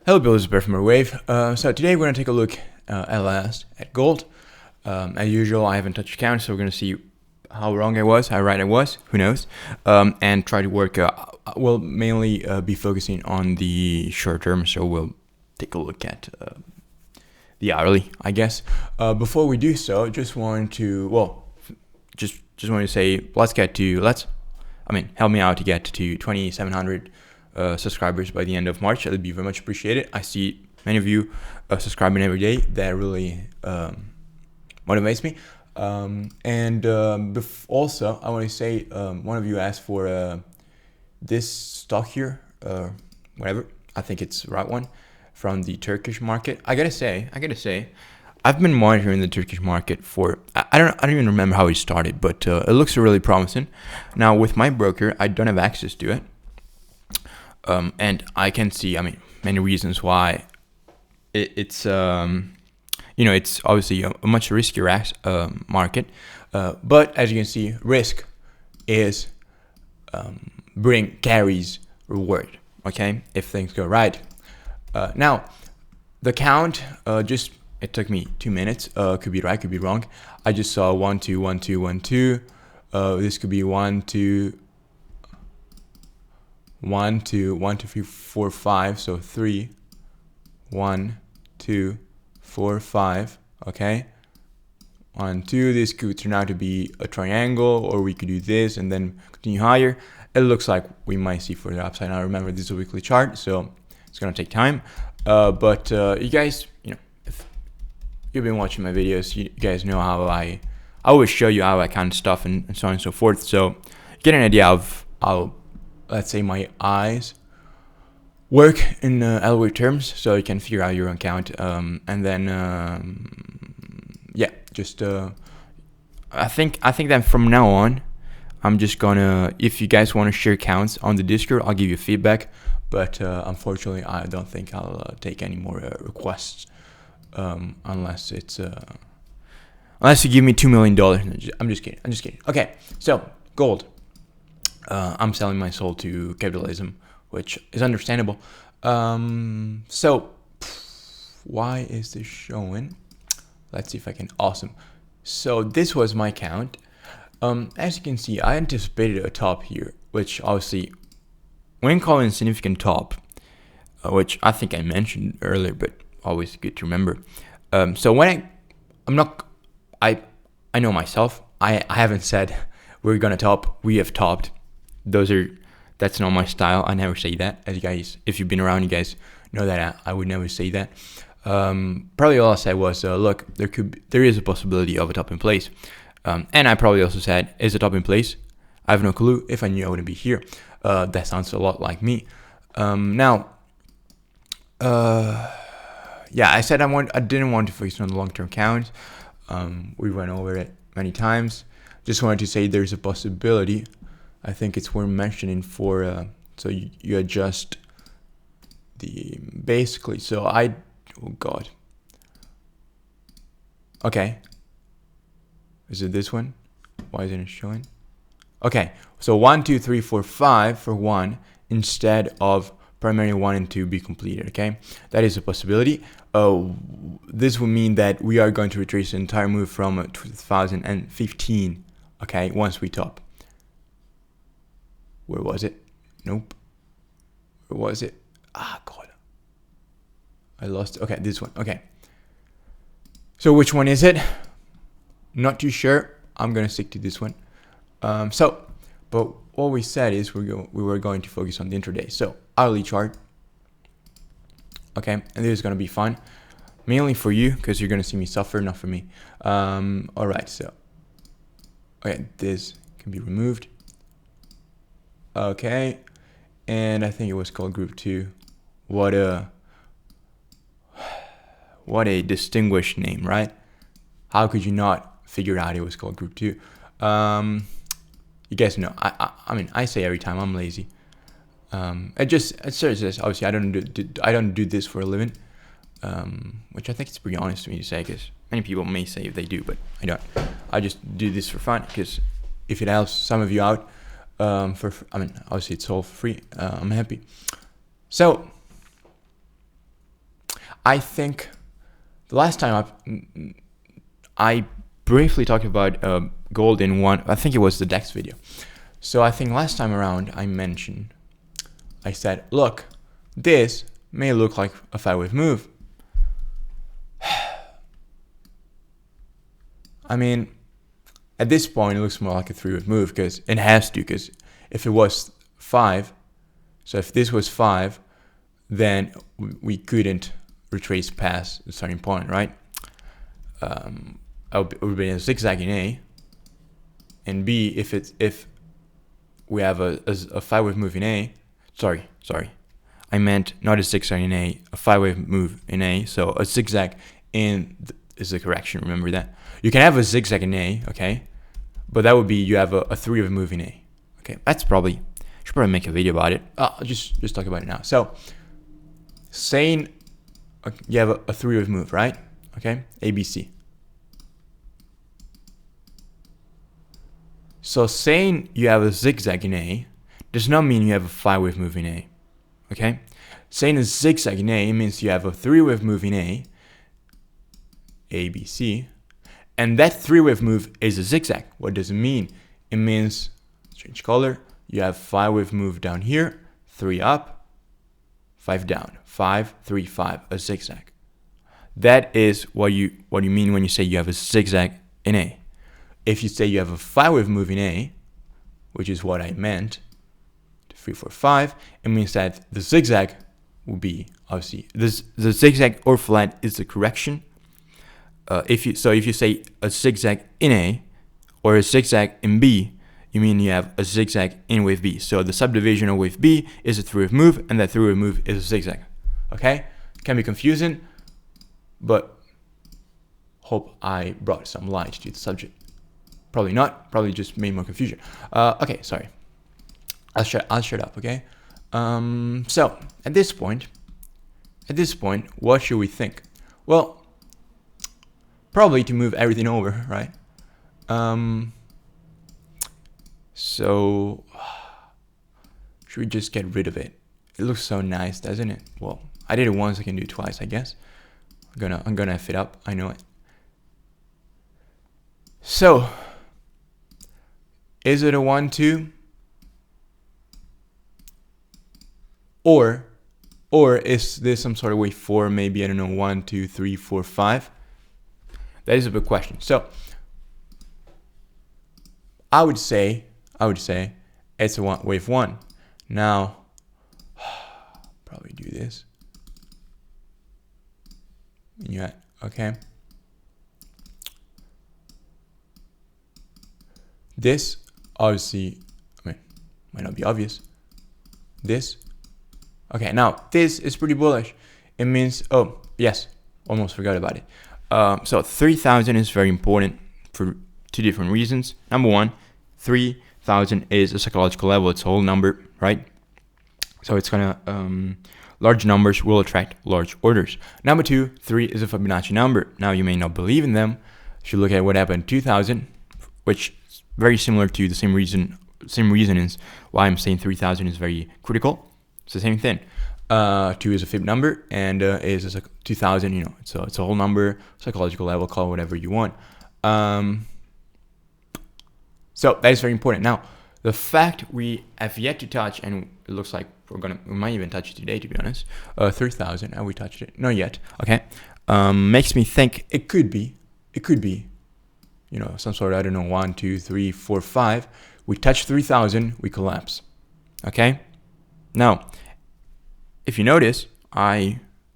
Hello, Bill. This is forMarch Wave. So today we're going to take a look at last at gold. As usual, I haven't touched account, so we're going to see how wrong I was, how right I was, who knows, and try to work. We'll mainly be focusing on the short term, so we'll take a look at the hourly, I guess. Before we do so, just wanted to just wanted to say help me out to get to 2,700 subscribers by the end of March. That would be very much appreciated. I see many of you subscribing every day. That really motivates me. Also, I want to say one of you asked for this stock here, whatever. I think it's the right one from the Turkish market. I gotta say, I've been monitoring the Turkish market for I don't even remember how it started, but it looks really promising. Now with my broker, I don't have access to it. And I can see, many reasons why it's obviously a much riskier market. But as you can see, risk is carries reward. Okay, if things go right. Now, the count it took me 2 minutes. Could be right, could be wrong. I just saw 1 2 1 2 1 2. This could be 1 2. 1 2 1 2 3 4 5, so 3 1 2 4 5. Okay, 1 2. This could turn out to be a triangle, or we could do this and then continue higher. It looks like we might see further upside. Now remember, this is a weekly chart, so it's gonna take time. But you guys, if you've been watching my videos, you guys know how I always show you how I count stuff and so on and so forth. So get an idea of how, let's say, my eyes work in Elliott Wave terms, so you can figure out your own count. And then I think that from now on, I'm just gonna, if you guys want to share counts on the Discord, I'll give you feedback. But unfortunately, I don't think I'll take any more requests unless you give me $2 million. I'm just kidding. Okay, so gold. I'm selling my soul to capitalism, which is understandable. So why is this showing? Let's see if I can. Awesome. So this was my count. As you can see, I anticipated a top here, which obviously, when calling a significant top, which I think I mentioned earlier, but always good to remember. So when I know myself. I haven't said we're gonna top. We have topped. That's not my style. I never say that. As you guys, if you've been around, you guys know that I would never say that. Probably all I said was, look, there is a possibility of a top in place. And I probably also said, is a top in place? I have no clue. If I knew, I wouldn't be here. That sounds a lot like me. I said I didn't want to focus on the long-term count. We went over it many times. Just wanted to say there's a possibility. I think it's worth mentioning so you adjust basically. So oh God. Okay. Is it this one? Why isn't it showing? Okay. So 1 2 3 4 5 for 1 instead of primary 1 and 2 be completed. Okay. That is a possibility. This would mean that we are going to retrace the entire move from 2015. Okay. Once we top. Where was it? Nope. Where was it? God. I lost it. Okay, this one. Okay. So which one is it? Not too sure. I'm going to stick to this one. But what we said is we were going to focus on the intraday. So hourly chart. Okay, and this is going to be fun. Mainly for you, because you're going to see me suffer, not for me. All right, so. Okay, this can be removed. Okay, and I think it was called Group 2. What a distinguished name, right? How could you not figure out it was called Group 2? You guys know. I say every time I'm lazy. It's serious. Obviously, I don't do this for a living, which I think it's pretty honest to me to say, because many people may say if they do, but I don't. I just do this for fun, because if it helps some of you out. Obviously it's all for free. I'm happy. So I think the last time I briefly talked about gold in one, I think it was the DEX video. So I think last time around I said, look, this may look like a 5-wave move. I mean, at this point, it looks more like a 3-wave move because it has to, because if it was 5, so if this was 5, then we couldn't retrace past the starting point, right? It would be a zigzag in A, and B, if we have a 5-wave move in A, sorry, I meant not a zigzag in A, a 5-wave move in A, so a zigzag is the correction, remember that. You can have a zigzag in A, okay, but that would be you have a 3-wave move in A, okay. Should probably make a video about it. I'll just talk about it now. So, saying you have a 3-wave move, right? Okay, ABC. So saying you have a zigzag in A does not mean you have a 5-wave move in A, okay? Saying a zigzag in A means you have a 3-wave move in A, ABC, and that 3-wave move is a zigzag. What does it mean? It means, change color, you have 5-wave move down here, 3 up, 5 down, 5, 3, 5, a zigzag. That is what you mean when you say you have a zigzag in A. If you say you have a 5-wave move in A, which is what I meant, 3, 4, 5, it means that the zigzag will be, obviously, the zigzag or flat is the correction. If you say a zigzag in A or a zigzag in B, you mean you have a zigzag in wave B. So the subdivision of wave B is a 3-wave move, and that 3-wave move is a zigzag. Okay? Can be confusing, but hope I brought some light to the subject. Probably not. Probably just made more confusion. Okay, sorry. I'll shut up. Okay. So at this point, what should we think? Well, probably to move everything over, right? So should we just get rid of it? It looks so nice, doesn't it? Well, I did it once. I can do it twice, I guess. I'm gonna F it up. I know it. So, is it a 1-2? Or is this some sort of wave 4? Maybe, I don't know, 1, 2, 3, 4, 5. That is a big question. So, I would say it's a wave 1. Now, probably do this. Yeah, okay. This, obviously, might not be obvious. This. Okay, now, this is pretty bullish. It means, oh, yes, almost forgot about it. So 3,000 is very important for 2 different reasons. Number 1, 3,000 is a psychological level. It's a whole number, right? So it's gonna, large numbers will attract large orders. Number 2, 3 is a Fibonacci number. Now, you may not believe in them. If you look at what happened in 2000, which is very similar to the same reasonings why I'm saying 3,000 is very critical. It's the same thing. 2 is a Fib number, and is a 2,000. You know, it's a whole number, psychological level. Call it whatever you want. So that is very important. Now, the fact we have yet to touch, and it looks like we might even touch it today, to be honest. 3,000, and we touched it. Not yet. Okay. Makes me think it could be. You know, some sort of, I don't know, 1, 2, 3, 4, 5. We touch 3,000, we collapse. Okay. Now, if you notice,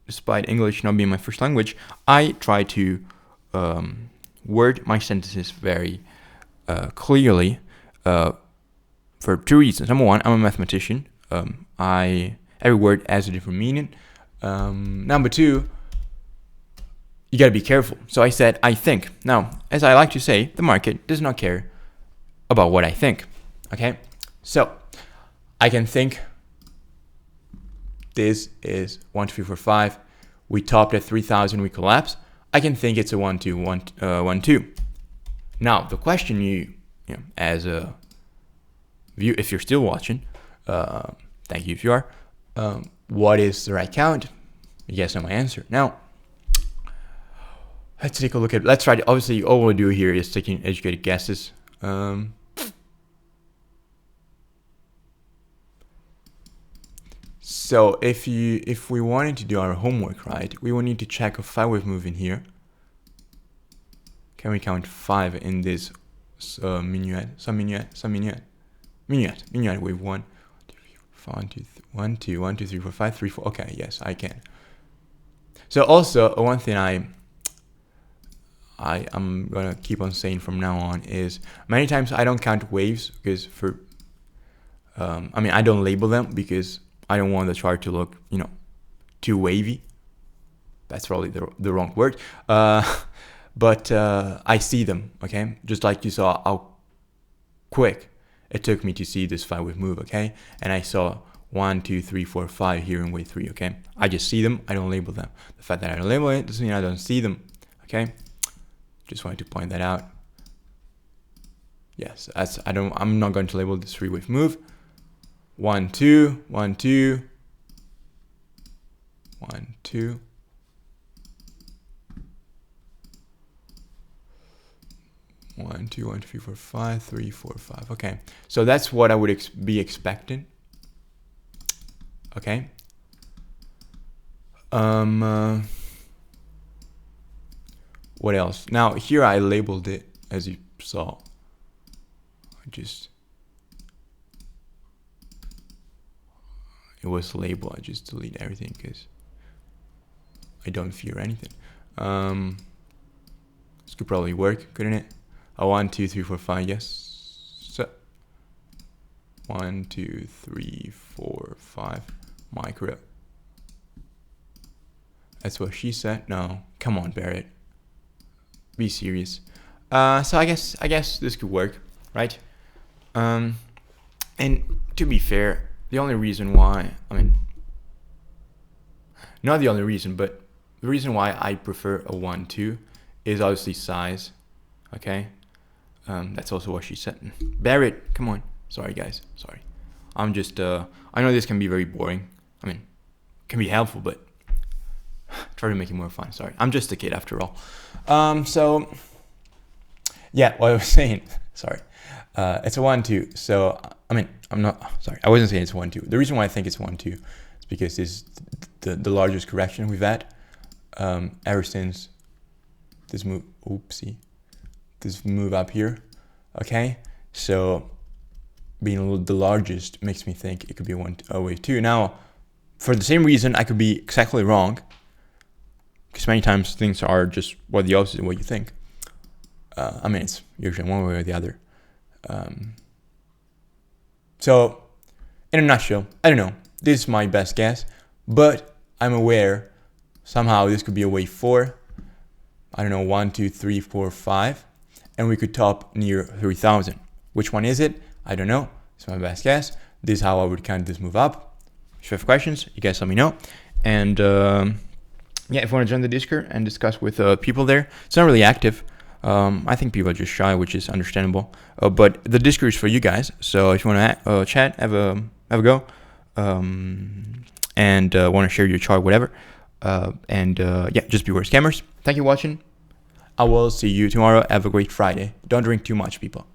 despite English not being my first language, I try to word my sentences very clearly for 2 reasons. Number 1, I'm a mathematician. Every word has a different meaning. Number 2, you gotta be careful. So I said, I think. Now, as I like to say, the market does not care about what I think. Okay? So, I can think this is 1, 2, 3, 4, 5. We topped at 3,000, we collapse. I can think it's a 1, 2, 1, 2. Now, the question you know, as a view, if you're still watching, thank you if you are, what is the right count? You guys know my answer. Now, let's take a look at, let's try to, obviously all we'll do here is taking educated guesses. So if we wanted to do our homework, right, we will need to check a 5-wave move in here. Can we count 5 in this minuet wave 1, 2, 3, 4, 5, 3, 4. Okay, yes, I can. So also one thing I'm gonna keep on saying from now on is many times I don't count waves because I don't label them because I don't want the chart to look, too wavy. That's probably the wrong word. But I see them, okay? Just like you saw how quick it took me to see this 5-wave move, okay? And I saw 1, 2, 3, 4, 5 here in wave 3, okay? I just see them, I don't label them. The fact that I don't label it doesn't mean I don't see them, okay? Just wanted to point that out. Yes, I'm not going to label this 3-wave move. 1, 2, 1, 2, 1, 2. 1, 2, 1, 2, 3, 4, 5, 3, 4, 5. Okay, so that's what I would be expecting. Okay. What else? Now here I labeled it as you saw. It was labeled. I just delete everything because I don't fear anything. This could probably work, couldn't it? 1, 2, 3, 4, 5. Yes. So 1, 2, 3, 4, 5. Micro. That's what she said. No, come on, Barrett. Be serious. So I guess this could work, right? And to be fair, the only reason why, not the only reason, but the reason why I prefer a 1, 2 is obviously size. Okay. That's also what she said. Barrett, come on. Sorry, guys. Sorry. I'm just, I know this can be very boring. Can be helpful, but try to make it more fun. Sorry. I'm just a kid after all. So, yeah, what I was saying. Sorry. It's a 1, 2. So, I'm not, sorry. I wasn't saying it's 1, 2. The reason why I think it's 1, 2 is because this is the largest correction we've had ever since this move. Oopsie. This move up here. Okay. So, being the largest makes me think it could be a wave 2. Now, for the same reason, I could be exactly wrong. Because many times things are just the opposite of what you think. It's usually one way or the other. So, in a nutshell, I don't know. This is my best guess. But I'm aware somehow this could be a wave 4. I don't know, 1, 2, 3, 4, 5. And we could top near 3,000. Which one is it? I don't know. It's my best guess. This is how I would count this move up. If you have questions, you guys let me know. And yeah, if you want to join the Discord and discuss with people there, it's not really active. I think people are just shy, which is understandable. But the Discord is for you guys. So if you want to chat, have a go, and want to share your chart, whatever. Yeah, just beware scammers. Thank you for watching. I will see you tomorrow. Have a great Friday. Don't drink too much, people.